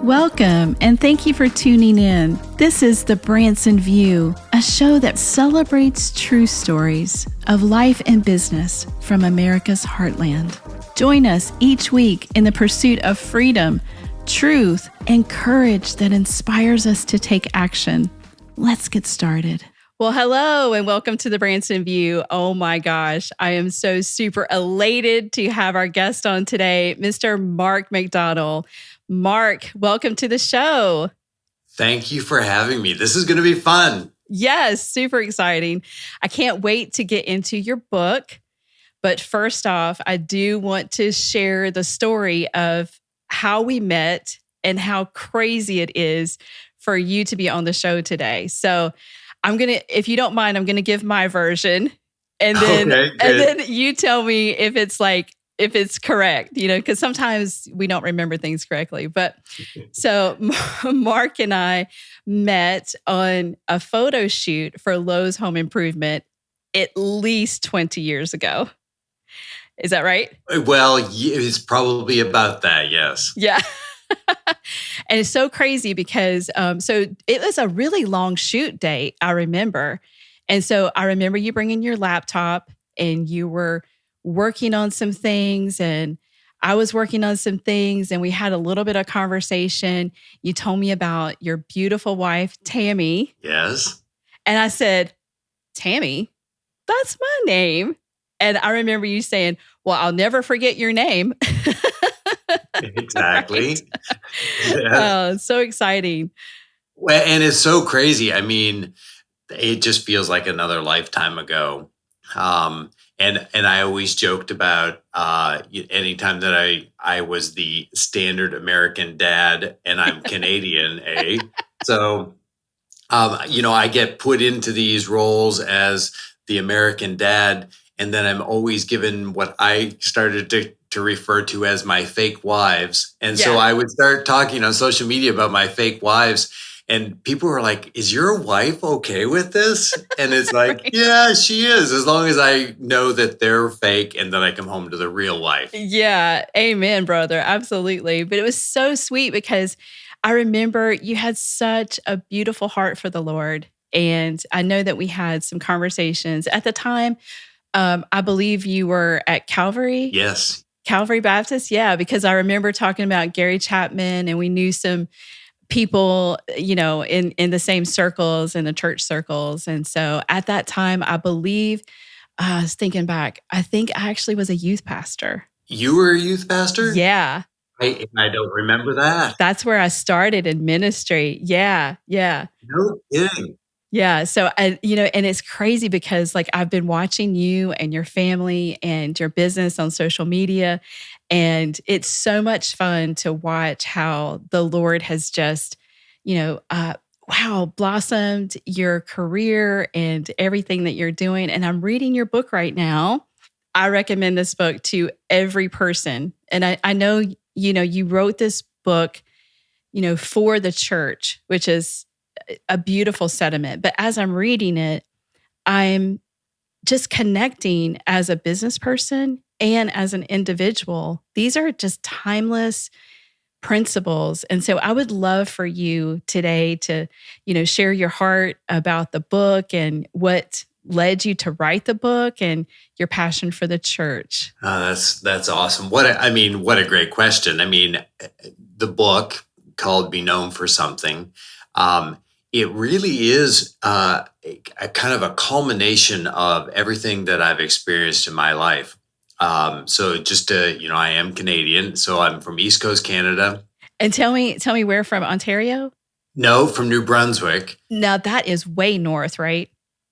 Welcome, and thank you for tuning in. This is the Branson View, a show that celebrates true stories of life and business from America's heartland. Join us each week in the pursuit of freedom, truth, and courage that inspires us to take action. Let's get started. Well, hello, and welcome to the Branson View. Oh my gosh, I am so super elated to have our guest on today, Mr. Mark MacDonald. Mark, welcome to the show. Thank you for having me. This is going to be fun. Yes, super exciting. I can't wait to get into your book. But first off, I do want to share the story of how we met and how crazy it is for you to be on the show today. So if you don't mind, I'm going to give my version. And then you tell me if it's correct, because sometimes we don't remember things correctly. But so Mark and I met on a photo shoot for Lowe's Home Improvement at least 20 years ago. Is that right? Well, it's probably about that, yes. Yeah. And it's so crazy because so it was a really long shoot day, I remember. And so I remember you bringing your laptop and you were working on some things and I was working on some things and we had a little bit of conversation. You told me about your beautiful wife, Tammy. Yes. And I said, Tammy, that's my name. And I remember you saying, well, I'll never forget your name. Exactly. Yeah. Oh, so exciting. Well, and it's so crazy. I mean, it just feels like another lifetime ago. And I always joked about anytime that I was the standard American dad and I'm Canadian, So, I get put into these roles as the American dad, and then I'm always given what I started to refer to as my fake wives. And so I would start talking on social media about my fake wives. And people were like, is your wife okay with this? And it's like, right. Yeah, she is, as long as I know that they're fake and then I come home to the real wife. Yeah. Amen, brother. Absolutely. But it was so sweet because I remember you had such a beautiful heart for the Lord. And I know that we had some conversations at the time. I believe you were at Calvary. Yes. Calvary Baptist. Yeah. Because I remember talking about Gary Chapman and we knew some people, in the same circles, in the church circles. And so at that time, I believe, I was thinking back, I think I actually was a youth pastor. You were a youth pastor? Yeah. I don't remember that. That's where I started in ministry. Yeah. Yeah. No kidding. Yeah. So, and it's crazy because I've been watching you and your family and your business on social media. And it's so much fun to watch how the Lord has just, blossomed your career and everything that you're doing. And I'm reading your book right now. I recommend this book to every person. And I know, you wrote this book, for the church, which is a beautiful sentiment. But as I'm reading it, I'm just connecting as a business person and as an individual. These are just timeless principles. And so I would love for you today to, share your heart about the book and what led you to write the book and your passion for the church. That's awesome. What a great question. I mean, the book called Be Known for Something. It really is a kind of a culmination of everything that I've experienced in my life. So just to, I am Canadian, so I'm from East Coast Canada. And tell me where from, Ontario? No, from New Brunswick. Now that is way north, right?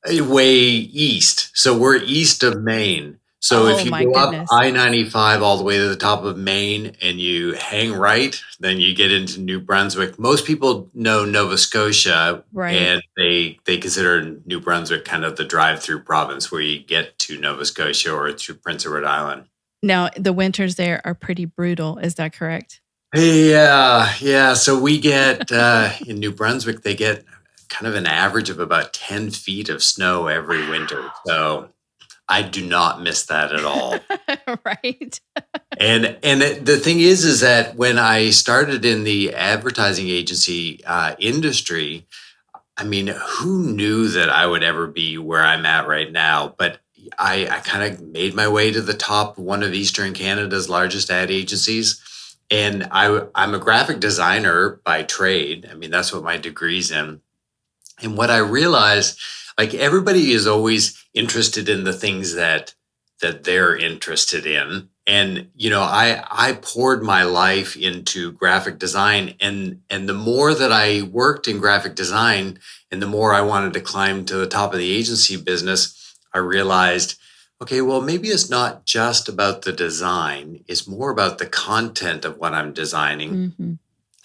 Way east. So we're east of Maine. So if you go up I-95 all the way to the top of Maine and you hang right, then you get into New Brunswick. Most people know Nova Scotia, right, and they consider New Brunswick kind of the drive-through province where you get to Nova Scotia or to Prince Edward Island. Now, the winters there are pretty brutal. Is that correct? Yeah. So we get, in New Brunswick, they get kind of an average of about 10 feet of snow every winter. So I do not miss that at all. Right. And the thing is that when I started in the advertising agency industry, I mean, who knew that I would ever be where I'm at right now? But I kind of made my way to the top of one of Eastern Canada's largest ad agencies. And I'm a graphic designer by trade. I mean, that's what my degree's in. And what I realized, like everybody is always interested in the things that they're interested in. And I poured my life into graphic design, and the more that I worked in graphic design and the more I wanted to climb to the top of the agency business, I realized, okay, well, maybe it's not just about the design, it's more about the content of what I'm designing. Mm-hmm.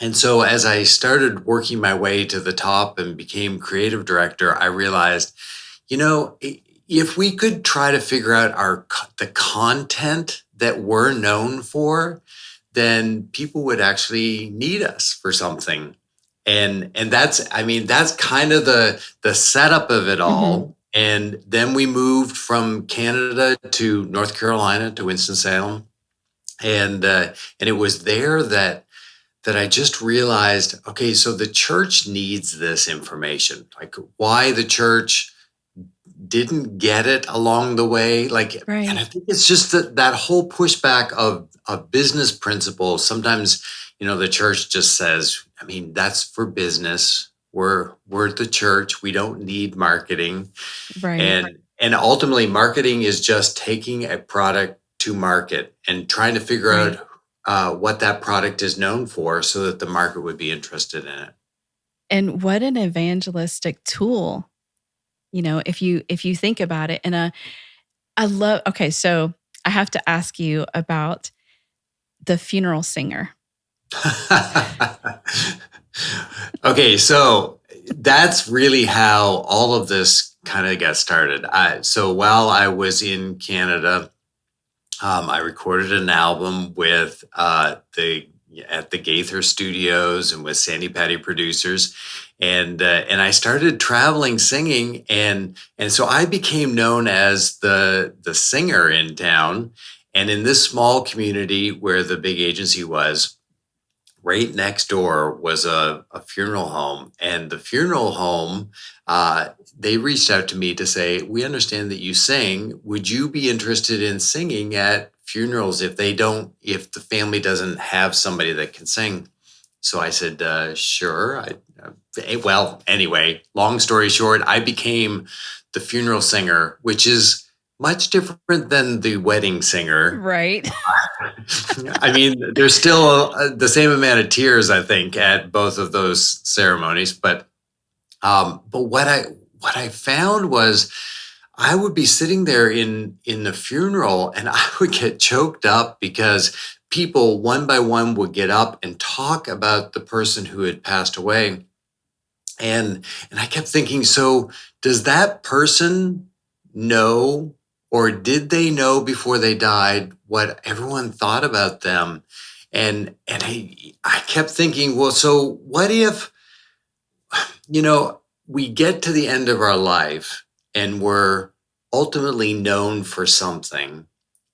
And so as I started working my way to the top and became creative director, I realized, if we could try to figure out the content that we're known for, then people would actually need us for something. And that's kind of the setup of it Mm-hmm. all. And then we moved from Canada to North Carolina to Winston-Salem. And it was there that I just realized, okay, so the church needs this information, like why the church didn't get it along the way. And I Right. think it's just that whole pushback of business principles. Sometimes, the church just says, I mean, that's for business. We're the church. We don't need marketing. Right. And ultimately marketing is just taking a product to market and trying to figure Right. out what that product is known for so that the market would be interested in it. And what an evangelistic tool, if you think about it. And I love, okay, so I have to ask you about the funeral singer. Okay, so that's really how all of this kind of got started. So while I was in Canada, I recorded an album with the at the Gaither Studios and with Sandy Patty producers, and I started traveling singing, and so I became known as the singer in town, and in this small community where the big agency was. Right next door was a funeral home, and the funeral home, they reached out to me to say, we understand that you sing. Would you be interested in singing at funerals if the family doesn't have somebody that can sing? So I said, sure. Well, anyway, long story short, I became the funeral singer, which is much different than the wedding singer. Right. I mean, there's still the same amount of tears, I think, at both of those ceremonies. But what I found was I would be sitting there in the funeral, and I would get choked up because people one by one would get up and talk about the person who had passed away. And I kept thinking, so does that person know, or did they know before they died what everyone thought about them? And I kept thinking, well, so what if, we get to the end of our life and we're ultimately known for something,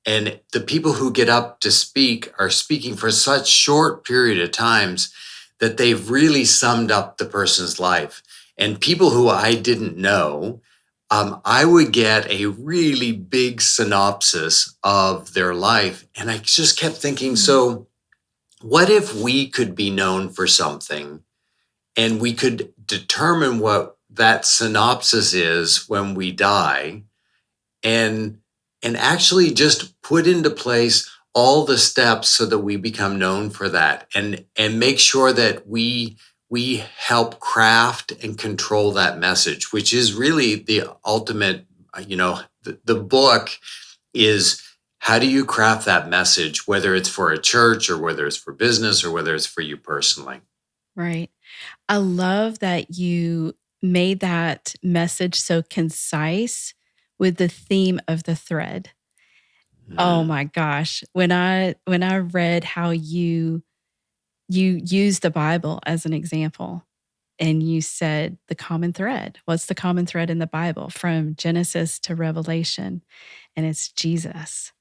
and the people who get up to speak are speaking for such short period of times that they've really summed up the person's life. And people who I didn't know, I would get a really big synopsis of their life. And I just kept thinking, so what if we could be known for something and we could determine what that synopsis is when we die, and actually just put into place all the steps so that we become known for that, and make sure that we help craft and control that message, which is really the ultimate. The book is, how do you craft that message, whether it's for a church or whether it's for business or whether it's for you personally. Right. I love that you made that message so concise with the theme of the thread. Oh Mm. my gosh. When I read how you use the Bible as an example, and you said the common thread. What's the common thread in the Bible from Genesis to Revelation? And it's Jesus.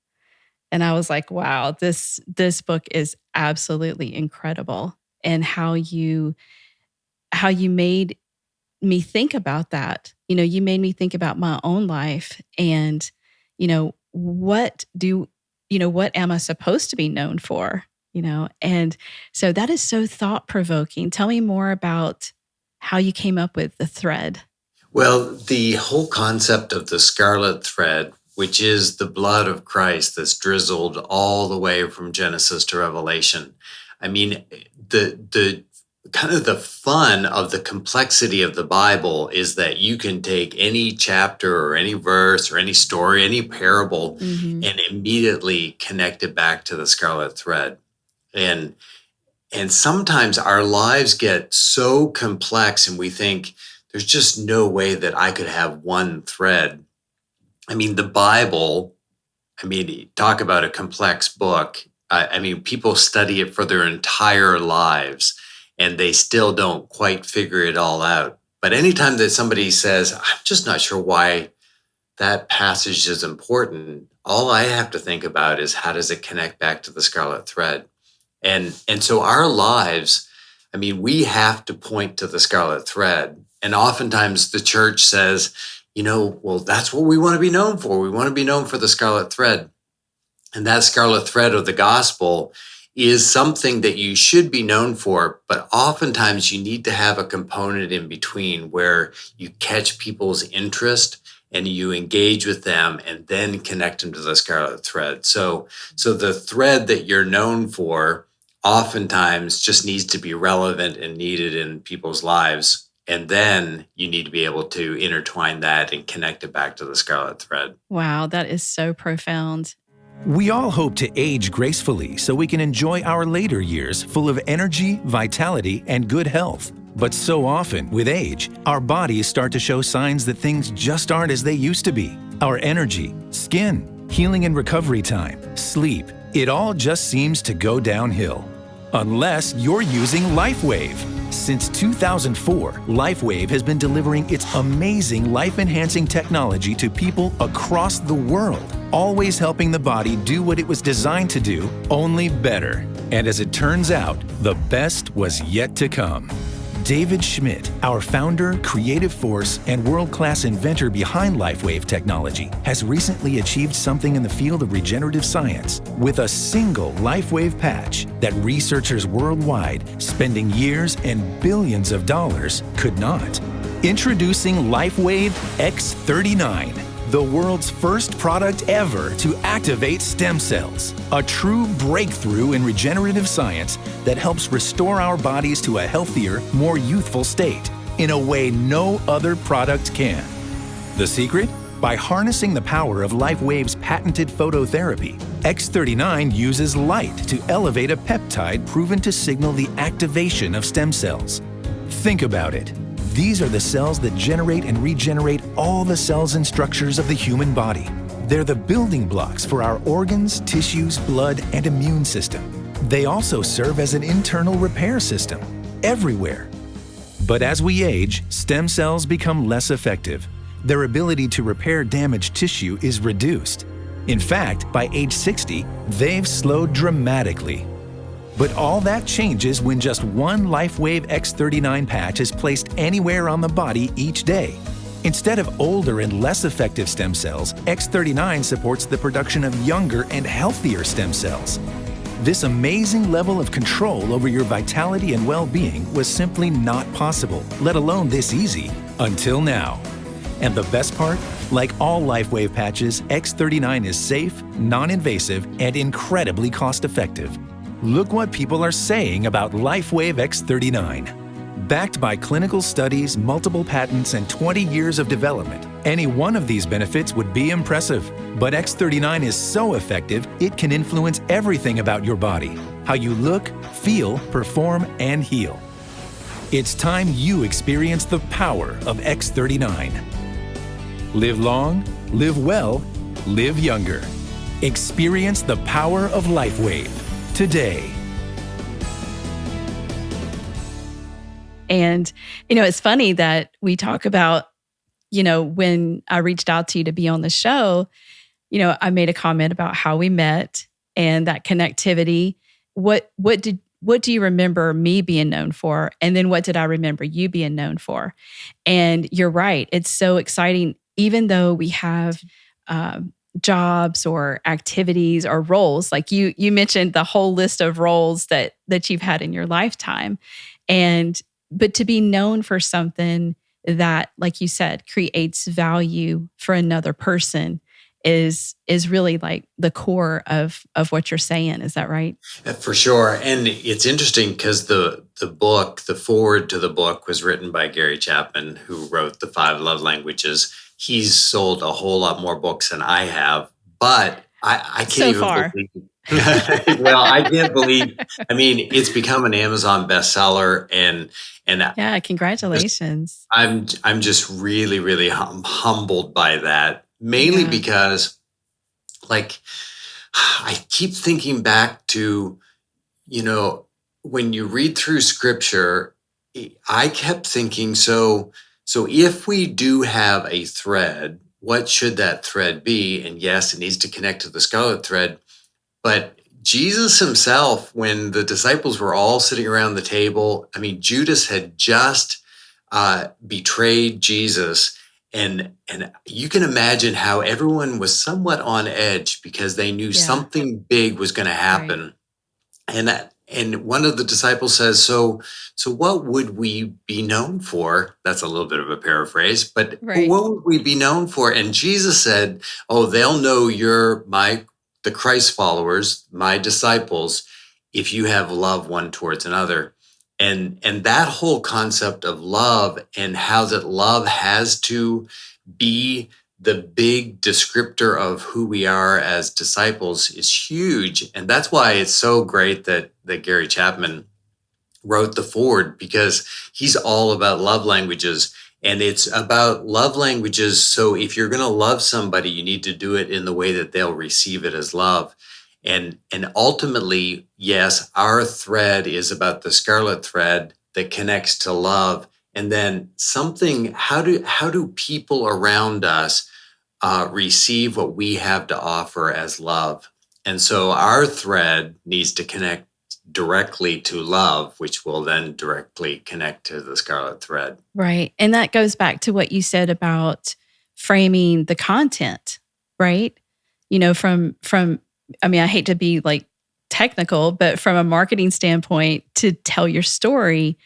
And I was like, wow, this book is absolutely incredible. And how you made me think about that. You made me think about my own life and, what am I supposed to be known for? And so that is so thought provoking. Tell me more about how you came up with the thread. Well, the whole concept of the scarlet thread, which is the blood of Christ that's drizzled all the way from Genesis to Revelation. I mean, the kind of the fun of the complexity of the Bible is that you can take any chapter or any verse or any story, any parable, and immediately connect it back to the scarlet thread. And sometimes our lives get so complex and we think there's just no way that I could have one thread. I mean, the Bible, talk about a complex book. People study it for their entire lives and they still don't quite figure it all out. But anytime that somebody says, I'm just not sure why that passage is important, all I have to think about is how does it connect back to the scarlet thread? And so our lives, we have to point to the scarlet thread. And oftentimes the church says, well, that's what we want to be known for. We want to be known for the scarlet thread. And that scarlet thread of the gospel is something that you should be known for, but oftentimes you need to have a component in between where you catch people's interest and you engage with them and then connect them to the scarlet thread. So the thread that you're known for oftentimes just needs to be relevant and needed in people's lives. And then you need to be able to intertwine that and connect it back to the scarlet thread. Wow, that is so profound. We all hope to age gracefully so we can enjoy our later years full of energy, vitality, and good health. But so often, with age, our bodies start to show signs that things just aren't as they used to be. Our energy, skin, healing and recovery time, sleep, it all just seems to go downhill. Unless you're using LifeWave. Since 2004, LifeWave has been delivering its amazing life-enhancing technology to people across the world, always helping the body do what it was designed to do, only better. And as it turns out, the best was yet to come. David Schmidt, our founder, creative force, and world-class inventor behind LifeWave technology, has recently achieved something in the field of regenerative science with a single LifeWave patch that researchers worldwide, spending years and billions of dollars, could not. Introducing LifeWave X39, the world's first product ever to activate stem cells. A true breakthrough in regenerative science that helps restore our bodies to a healthier, more youthful state in a way no other product can. The secret? By harnessing the power of LifeWave's patented phototherapy, X39 uses light to elevate a peptide proven to signal the activation of stem cells. Think about it. These are the cells that generate and regenerate all the cells and structures of the human body. They're the building blocks for our organs, tissues, blood, and immune system. They also serve as an internal repair system, everywhere. But as we age, stem cells become less effective. Their ability to repair damaged tissue is reduced. In fact, by age 60, they've slowed dramatically. But all that changes when just one LifeWave X39 patch is placed anywhere on the body each day. Instead of older and less effective stem cells, X39 supports the production of younger and healthier stem cells. This amazing level of control over your vitality and well-being was simply not possible, let alone this easy, until now. And the best part? Like all LifeWave patches, X39 is safe, non-invasive, and incredibly cost-effective. Look what people are saying about LifeWave X39. Backed by clinical studies, multiple patents, and 20 years of development, any one of these benefits would be impressive. But X39 is so effective, it can influence everything about your body: how you look, feel, perform, and heal. It's time you experience the power of X39. Live long, live well, live younger. Experience the power of LifeWave today. And, it's funny that we talk about, when I reached out to you to be on the show, I made a comment about how we met and that connectivity. What do you remember me being known for? And then what did I remember you being known for? And you're right. It's so exciting, even though we have jobs or activities or roles, like you mentioned the whole list of roles that you've had in your lifetime. But to be known for something that, like you said, creates value for another person is really like the core of what you're saying. Is that right? For sure. And it's interesting because the foreword to the book was written by Gary Chapman, who wrote the 5 Love Languages. He's sold a whole lot more books than I have, but I can't so even far. believe. Well, I can't believe. I mean, it's become an Amazon bestseller, and yeah, congratulations. I'm just really, really humbled by that. Mainly because, like, I keep thinking back to, when you read through scripture, I kept thinking, so if we do have a thread, what should that thread be? And yes, it needs to connect to the scarlet thread. But Jesus himself, when the disciples were all sitting around the table, I mean, Judas had just betrayed Jesus. And you can imagine how everyone was somewhat on edge because they knew something big was going to happen. Right. And one of the disciples says, so what would we be known for? That's a little bit of a paraphrase, but what would we be known for? And Jesus said, oh, they'll know you're the Christ followers, my disciples, if you have love one towards another. And that whole concept of love and how that love has to be the big descriptor of who we are as disciples is huge. And that's why it's so great that Gary Chapman wrote the foreword, because he's all about love languages. And it's about love languages. So if you're going to love somebody, you need to do it in the way that they'll receive it as love. And ultimately, yes, our thread is about the scarlet thread that connects to love. And then how do people around us receive what we have to offer as love? And so our thread needs to connect directly to love, which will then directly connect to the scarlet thread. Right. And that goes back to what you said about framing the content, right? I hate to be like technical, but from a marketing standpoint, to tell your story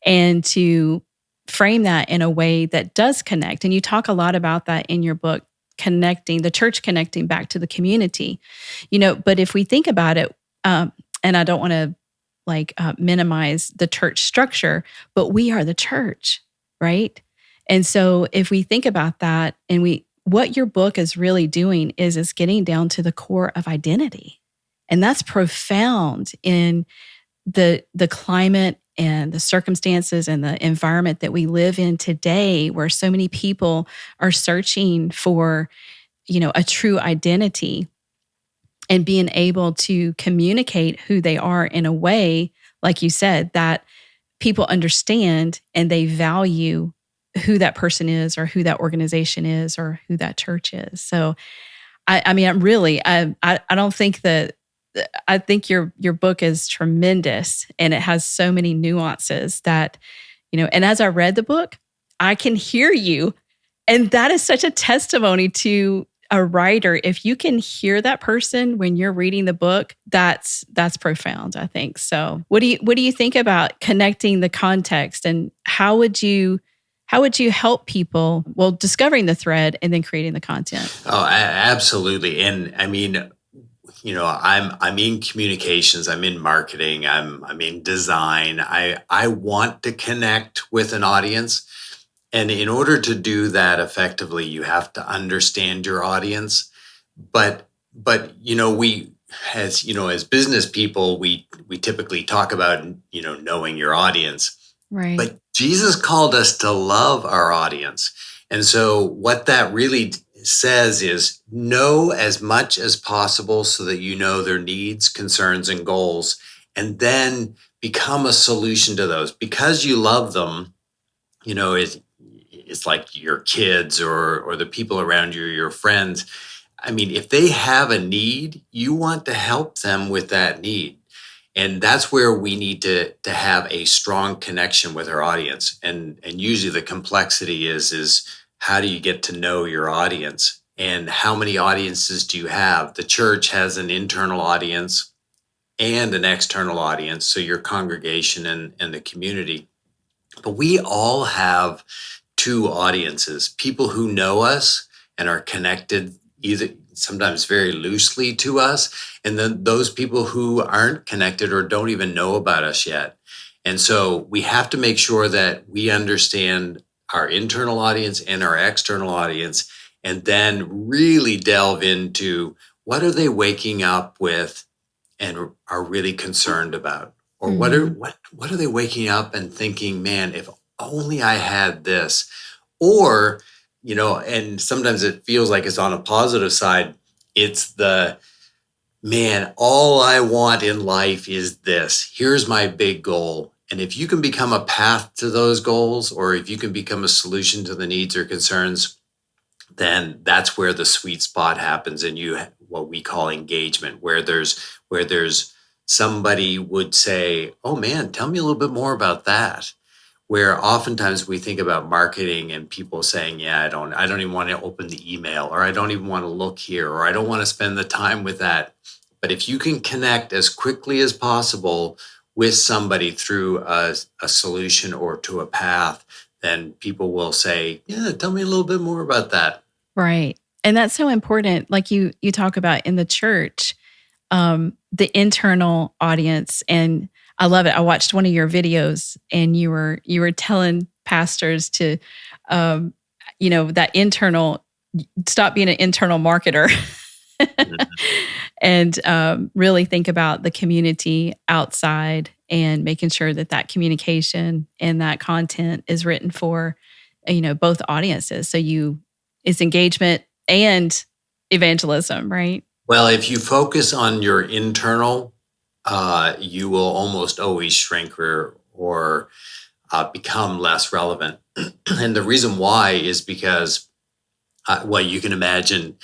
and to frame that in a way that does connect. And you talk a lot about that in your book, connecting the church, connecting back to the community, but if we think about it, and I don't want to minimize the church structure, but we are the church, right? And so if we think about that, and what your book is really doing is getting down to the core of identity. And that's profound in the climate and the circumstances and the environment that we live in today, where so many people are searching for, a true identity, and being able to communicate who they are in a way, like you said, that people understand and they value who that person is, or who that organization is, or who that church is. So, I don't think that. I think your book is tremendous, and it has so many nuances that, and as I read the book, I can hear you. And that is such a testimony to a writer. If you can hear that person when you're reading the book, that's profound, I think. So what do you think about connecting the context, and how would you help people, discovering the thread and then creating the content? Oh, absolutely. And I mean, I'm in communications, I'm in marketing, I'm in design. I want to connect with an audience. And in order to do that effectively, you have to understand your audience. But we, as business people, we typically talk about, knowing your audience. Right. But Jesus called us to love our audience. And so what that really says is know as much as possible so that you know their needs, concerns, and goals. and then become a solution to those because you love them. It's like your kids or the people around you, your friends. I mean, if they have a need, you want to help them with that need. And that's where we need to have a strong connection with our audience. And usually the complexity is how do you get to know your audience? And how many audiences do you have? The church has an internal audience and an external audience, so your congregation and the community. But we all have two audiences, people who know us and are connected either sometimes very loosely to us, and then those people who aren't connected or don't even know about us yet. And so we have to make sure that we understand our internal audience and our external audience, and then really delve into what are they waking up with and are really concerned about, or what are they waking up and thinking, man, if only I had this. Or, and sometimes it feels like it's on a positive side. It's the, man, all I want in life is this. Here's my big goal. And if you can become a path to those goals, or if you can become a solution to the needs or concerns, then that's where the sweet spot happens. And what we call engagement, where there's somebody would say, oh man, tell me a little bit more about that. Where oftentimes we think about marketing and people saying, yeah, I don't even want to open the email, or I don't even want to look here, or I don't want to spend the time with that. But if you can connect as quickly as possible with somebody through a solution or to a path, then people will say, yeah, tell me a little bit more about that. Right. And that's so important. Like you talk about in the church, the internal audience. And I love it. I watched one of your videos and you were telling pastors to, that internal, stop being an internal marketer and really think about the community outside and making sure that communication and that content is written for, both audiences. So it's engagement and evangelism, right? Well, if you focus on your internal, you will almost always shrink or become less relevant. And the reason why is because, you can imagine,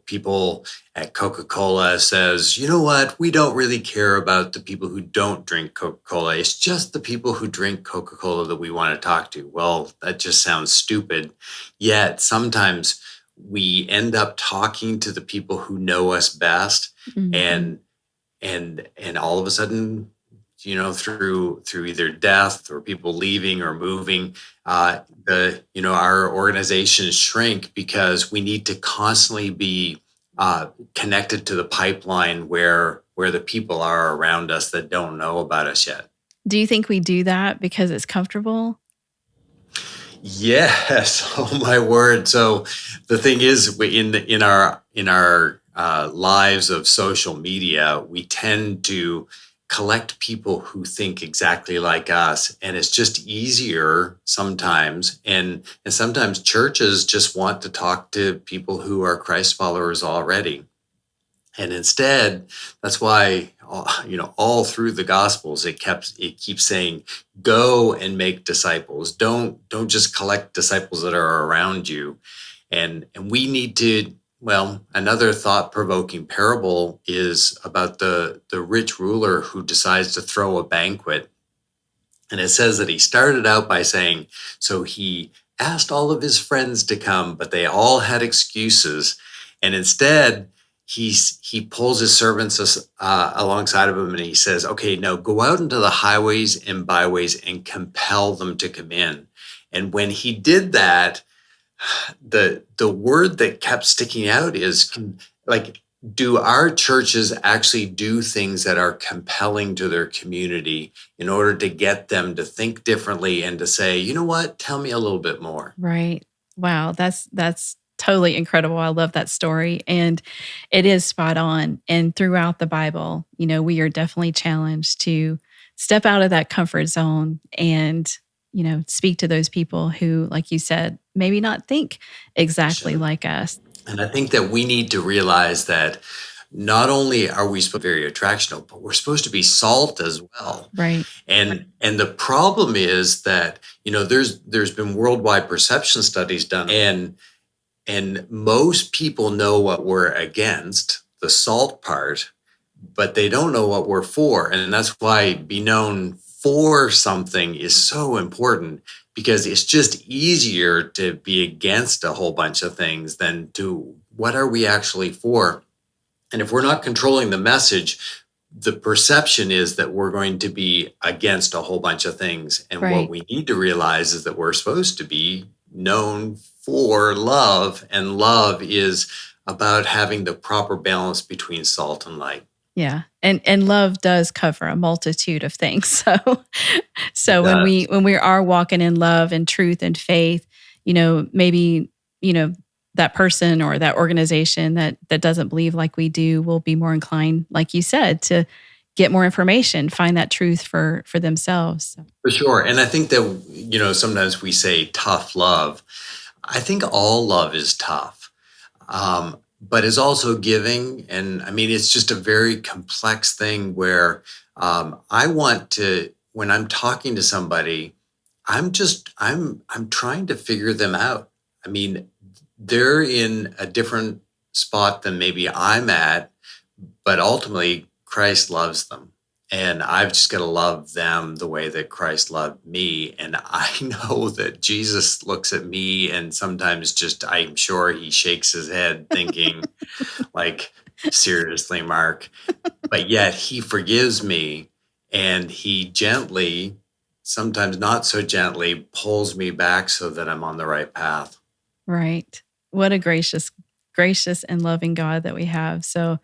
people at Coca-Cola says, you know what, we don't really care about the people who don't drink Coca-Cola. It's just the people who drink Coca-Cola that we want to talk to. Well, that just sounds stupid. Yet sometimes we end up talking to the people who know us best, and all of a sudden, through either death or people leaving or moving, our organizations shrink because we need to constantly be connected to the pipeline where the people are around us that don't know about us yet. Do you think we do that because it's comfortable? Yes. Oh my word. So the thing is, in our lives of social media, we tend to collect people who think exactly like us, and it's just easier sometimes. And sometimes churches just want to talk to people who are Christ followers already. And instead, that's why, all through the Gospels, it keeps saying, go and make disciples. Don't just collect disciples that are around you. And we need to, another thought-provoking parable is about the rich ruler who decides to throw a banquet. And it says that he started out by saying, so he asked all of his friends to come, but they all had excuses. And instead, he pulls his servants alongside of him, and he says, okay, now go out into the highways and byways and compel them to come in. And when he did that, the word that kept sticking out is like, do our churches actually do things that are compelling to their community in order to get them to think differently and to say, you know what, tell me a little bit more? Right. Wow. That's totally incredible. I love that story. And it is spot on. And throughout the Bible, we are definitely challenged to step out of that comfort zone and, speak to those people who, like you said, maybe not think exactly like us. And I think that we need to realize that not only are we supposed to be very attractional, but we're supposed to be salt as well. Right. And the problem is that, there's been worldwide perception studies done, and most people know what we're against, the salt part, but they don't know what we're for. And that's why be known for something is so important, because it's just easier to be against a whole bunch of things than to what are we actually for. And if we're not controlling the message, the perception is that we're going to be against a whole bunch of things. And Right. what we need to realize is that we're supposed to be known for love, and love is about having the proper balance between salt and light. Yeah. And love does cover a multitude of things. So when does. we are walking in love and truth and faith, maybe, that person or that organization that doesn't believe like we do will be more inclined, like you said, to get more information, find that truth for themselves. So, For sure. And I think that, sometimes we say tough love. I think all love is tough, but is also giving. And I mean, it's just a very complex thing where I want to, when I'm talking to somebody, I'm trying to figure them out. I mean, they're in a different spot than maybe I'm at, but ultimately Christ loves them. And I've just got to love them the way that Christ loved me. And I know that Jesus looks at me and sometimes I'm sure he shakes his head thinking like, seriously, Mark, but yet he forgives me, and he gently, sometimes not so gently, pulls me back so that I'm on the right path. right. What a gracious and loving God that we have. So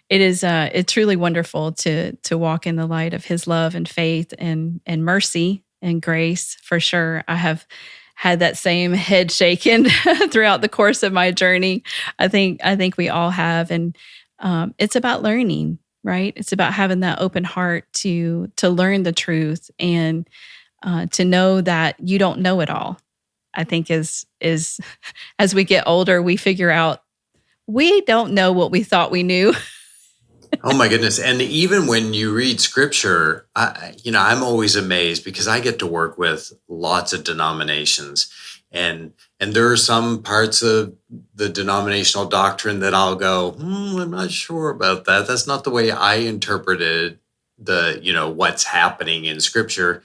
it is it's truly wonderful to walk in the light of his love and faith and mercy and grace. For sure. I have had that same head shaken throughout the course of my journey. I think we all have. And it's about learning, right? It's about having that open heart to learn the truth, and to know that you don't know it all. I think is as we get older, we figure out we don't know what we thought we knew. Oh my goodness. And even when you read scripture, I'm always amazed because I get to work with lots of denominations, and there are some parts of the denominational doctrine that I'll go, I'm not sure about that. That's not the way I interpreted what's happening in scripture.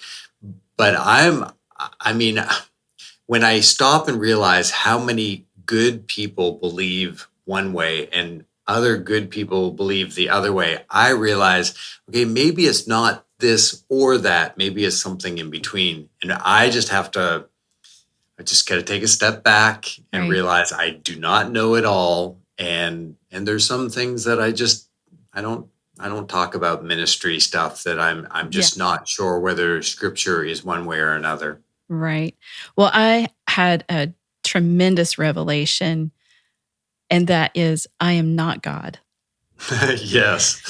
But when I stop and realize how many good people believe one way and other good people believe the other way, I realize, okay, maybe it's not this or that. Maybe it's something in between. And I just got to take a step back and Right. realize I do not know it all. And there's some things that I don't talk about ministry stuff that I'm just Yeah. not sure whether scripture is one way or another. Right. Well, I had a tremendous revelation, and that is I am not God. Yes.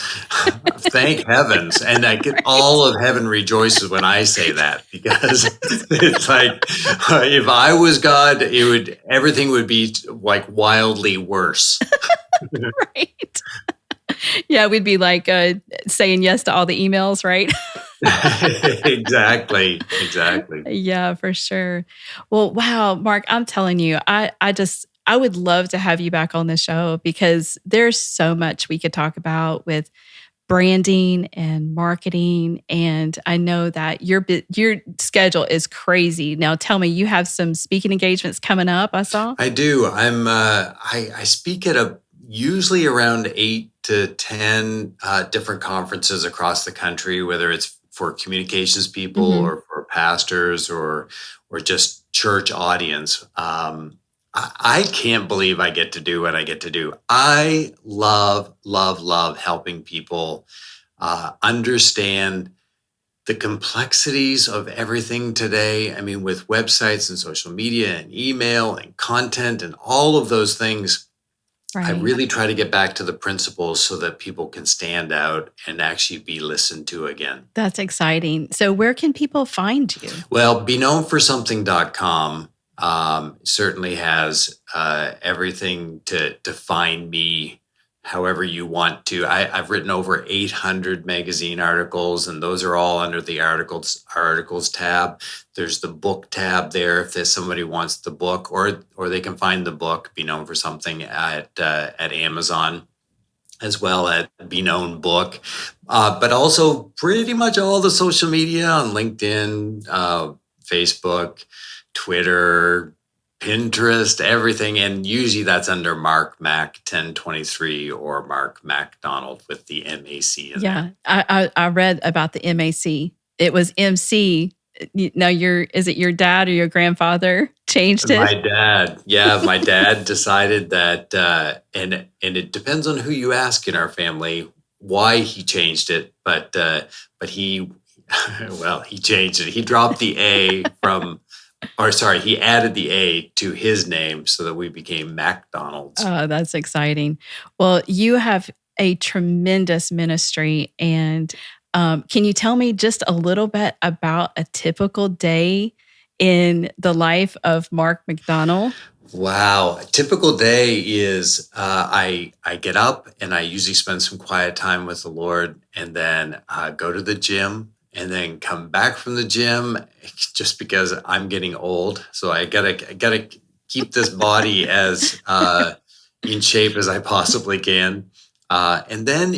Thank heavens. And all of heaven rejoices when I say that, because it's like, if I was God, everything would be like wildly worse. Right. Yeah, we'd be like saying yes to all the emails, right? Exactly. Yeah, for sure. Well, wow, Mark, I'm telling you, I would love to have you back on the show, because there's so much we could talk about with branding and marketing. And I know that your schedule is crazy. Now tell me, you have some speaking engagements coming up, I saw? I do. I speak at usually around 8 to 10 different conferences across the country, whether it's for communications people Mhm. or for pastors or just church audience. I can't believe I get to do what I get to do. I love, love, love helping people understand the complexities of everything today. I mean, with websites and social media and email and content and all of those things, I Right. really try to get back to the principles so that people can stand out and actually be listened to again. That's exciting. So where can people find you? Well, beknownforsomething.com certainly has everything to find me however you want to. I've written over 800 magazine articles, and those are all under the articles tab. There's the book tab there if there's somebody wants the book, or they can find the book, Be Known for Something, at Amazon, as well at Be Known Book, but also pretty much all the social media on LinkedIn, Facebook, Twitter, Pinterest, everything. And usually that's under Mark Mac 1023 or Mark MacDonald with the MAC in there. I read about the MAC. It was MC. Now is it your dad or your grandfather changed it? My dad. Yeah, my dad decided that, and it depends on who you ask in our family why he changed it, but he, well, he changed it. He dropped the A he added the A to his name so that we became MacDonald's. Oh, that's exciting. Well, you have a tremendous ministry, and can you tell me just a little bit about a typical day in the life of Mark MacDonald? Wow. A typical day is I get up and I usually spend some quiet time with the Lord, and then go to the gym, and then come back from the gym, just because I'm getting old. So I gotta keep this body as in shape as I possibly can. And then,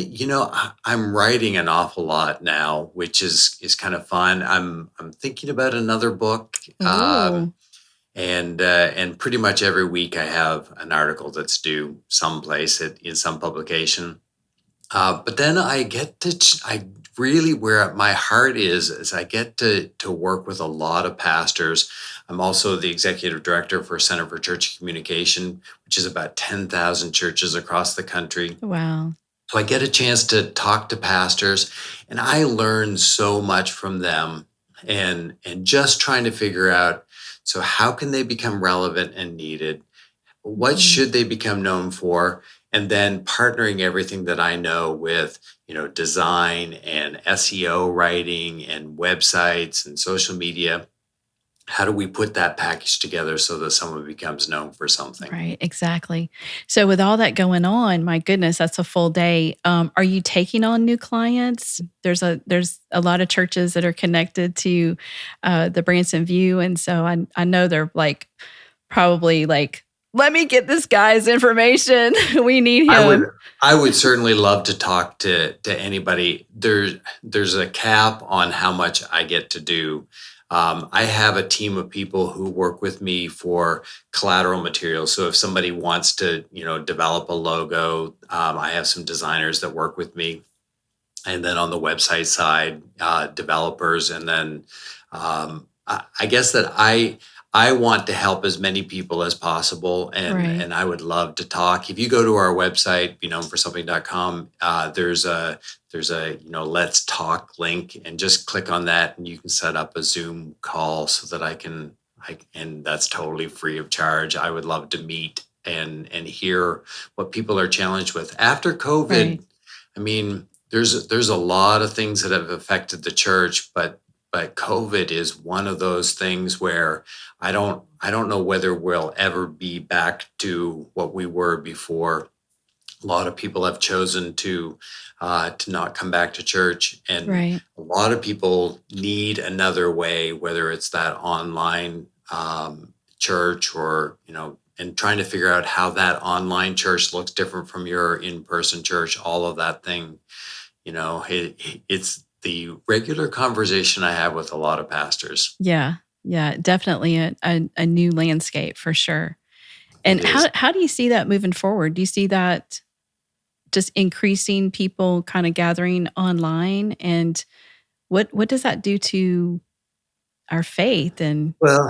I'm writing an awful lot now, which is kind of fun. I'm thinking about another book. Oh, And pretty much every week I have an article that's due someplace in some publication. But then I really, where my heart is I get to work with a lot of pastors. I'm also the executive director for Center for Church Communication, which is about 10,000 churches across the country. wow. So I get a chance to talk to pastors, and I learn so much from them, and just trying to figure out, so how can they become relevant and needed? What Mm, should they become known for? And then partnering everything that I know with, design and SEO writing and websites and social media. How do we put that package together so that someone becomes known for something? right, exactly. So with all that going on, my goodness, that's a full day. Are you taking on new clients? There's a lot of churches that are connected to the Branson View, and so I know they're probably let me get this guy's information. We need him. I would certainly love to talk to anybody. There's a cap on how much I get to do. I have a team of people who work with me for collateral materials. So if somebody wants to, develop a logo, I have some designers that work with me. And then on the website side, developers. And then I guess that I want to help as many people as possible, and Right. and I would love to talk. If you go to our website, beknownforsomething.com, there's a let's talk link, and just click on that, and you can set up a Zoom call so that and that's totally free of charge. I would love to meet and hear what people are challenged with after COVID. Right. I mean, there's a lot of things that have affected the church, but COVID is one of those things where I don't know whether we'll ever be back to what we were before. A lot of people have chosen to not come back to church, and Right. a lot of people need another way, whether it's that online church, or and trying to figure out how that online church looks different from your in-person church. All of that thing, it's the regular conversation I have with a lot of pastors. Yeah. Yeah. Definitely a new landscape for sure. And It is. how do you see that moving forward? Do you see that just increasing people kind of gathering online? And what does that do to our faith? And Well,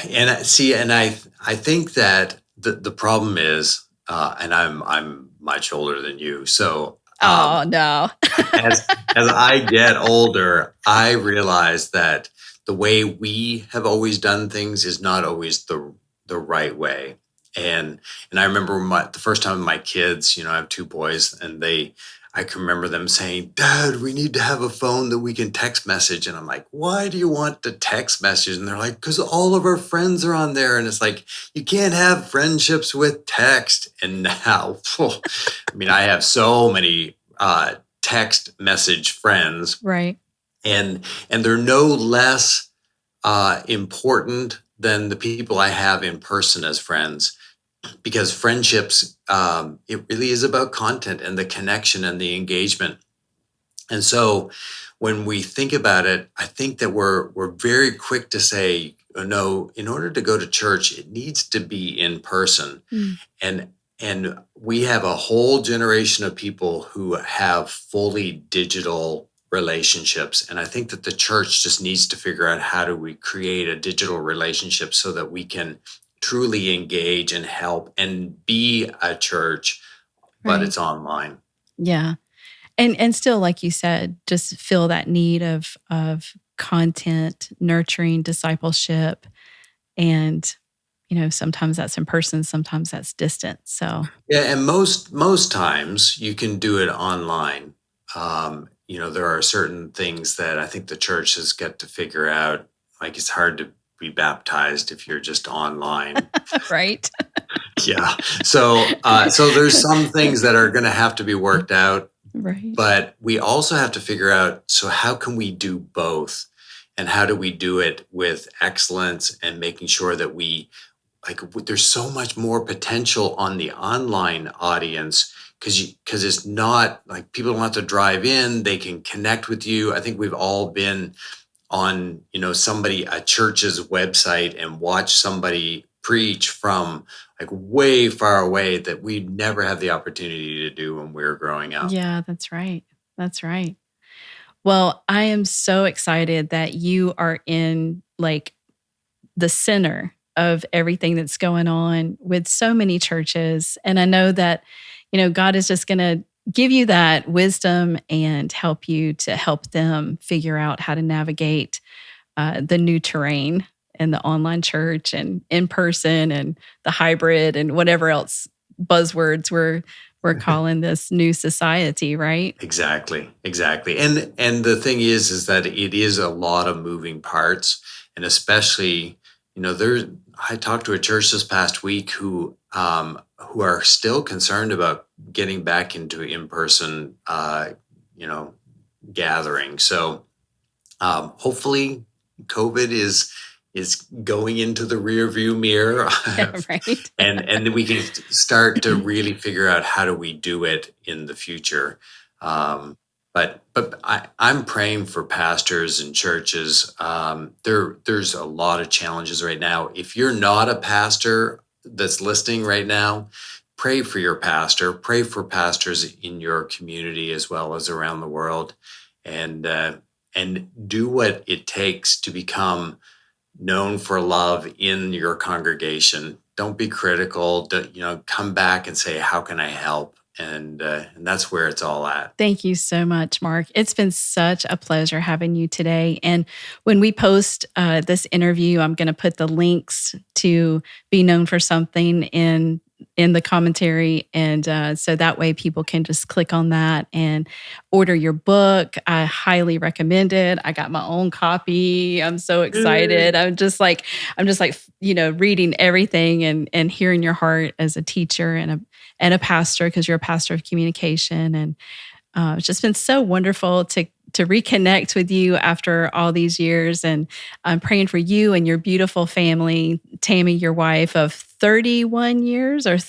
and I think that the problem is, and I'm much older than you, so oh no. as I get older, I realize that the way we have always done things is not always the right way. And I remember the first time my kids, I have two boys, and I can remember them saying, Dad, we need to have a phone that we can text message. And I'm like, why do you want to text message? And they're like, because all of our friends are on there. And it's like, you can't have friendships with text. And now, I have so many text message friends. Right. And they're no less important than the people I have in person as friends. Because friendships, it really is about content and the connection and the engagement. And so when we think about it, I think that we're very quick to say, no, in order to go to church, it needs to be in person. And we have a whole generation of people who have fully digital relationships. And I think that the church just needs to figure out how do we create a digital relationship so that we can truly engage and help and be a church, but it's online. Yeah. And still, like you said, just feel that need of content, nurturing, discipleship. And, sometimes that's in person, sometimes that's distant. So yeah, and most times you can do it online. There are certain things that I think the church has got to figure out. Like it's hard to be baptized if you're just online. Right. Yeah. So there's some things that are going to have to be worked out. Right. But we also have to figure out, so how can we do both? And how do we do it with excellence and making sure that there's so much more potential on the online audience because it's not like people don't have to drive in, they can connect with you. I think we've all been on, a church's website and watch somebody preach from like way far away that we never had the opportunity to do when we were growing up. Yeah, that's right. That's right. Well, I am so excited that you are in like the center of everything that's going on with so many churches. And I know that, God is just going to give you that wisdom and help you to help them figure out how to navigate the new terrain and the online church and in person and the hybrid and whatever else buzzwords we're calling this new society, right? Exactly. And the thing is that it is a lot of moving parts, and especially, I talked to a church this past week who are still concerned about getting back into in-person, gathering. So hopefully COVID is going into the rear view mirror. Yeah, right. and we can start to really figure out how do we do it in the future. But I'm praying for pastors and churches. There's a lot of challenges right now. If you're not a pastor that's listening right now, pray for your pastor. Pray for pastors in your community as well as around the world, and do what it takes to become known for love in your congregation. Don't be critical. Come back and say, how can I help? And that's where it's all at. Thank you so much, Mark. It's been such a pleasure having you today. And when we post this interview, I'm going to put the links to Be Known for Something in the commentary. And so that way people can just click on that and order your book. I highly recommend it. I got my own copy. I'm so excited. I'm just like, reading everything and hearing your heart as a teacher and a pastor, because you're a pastor of communication. And it's just been so wonderful to reconnect with you after all these years. And I'm praying for you and your beautiful family, Tammy, your wife of 31 years or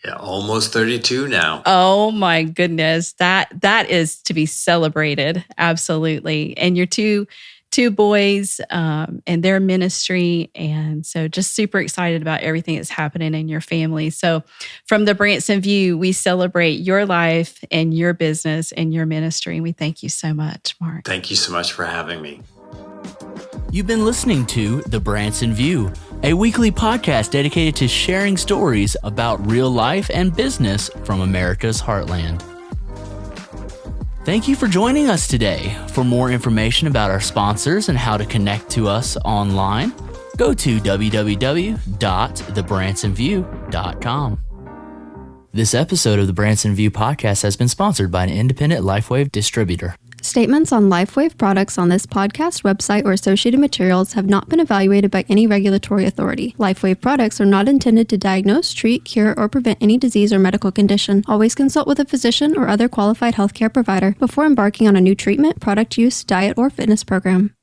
yeah, almost 32 now. Oh my goodness. That is to be celebrated. Absolutely. And your two boys and their ministry. And so just super excited about everything that's happening in your family. So from the Branson View, we celebrate your life and your business and your ministry. And we thank you so much, Mark. Thank you so much for having me. You've been listening to The Branson View, a weekly podcast dedicated to sharing stories about real life and business from America's heartland. Thank you for joining us today. For more information about our sponsors and how to connect to us online, go to www.thebransonview.com. This episode of the Branson View podcast has been sponsored by an independent LifeWave distributor. Statements on LifeWave products on this podcast, website, or associated materials have not been evaluated by any regulatory authority. LifeWave products are not intended to diagnose, treat, cure, or prevent any disease or medical condition. Always consult with a physician or other qualified healthcare provider before embarking on a new treatment, product use, diet, or fitness program.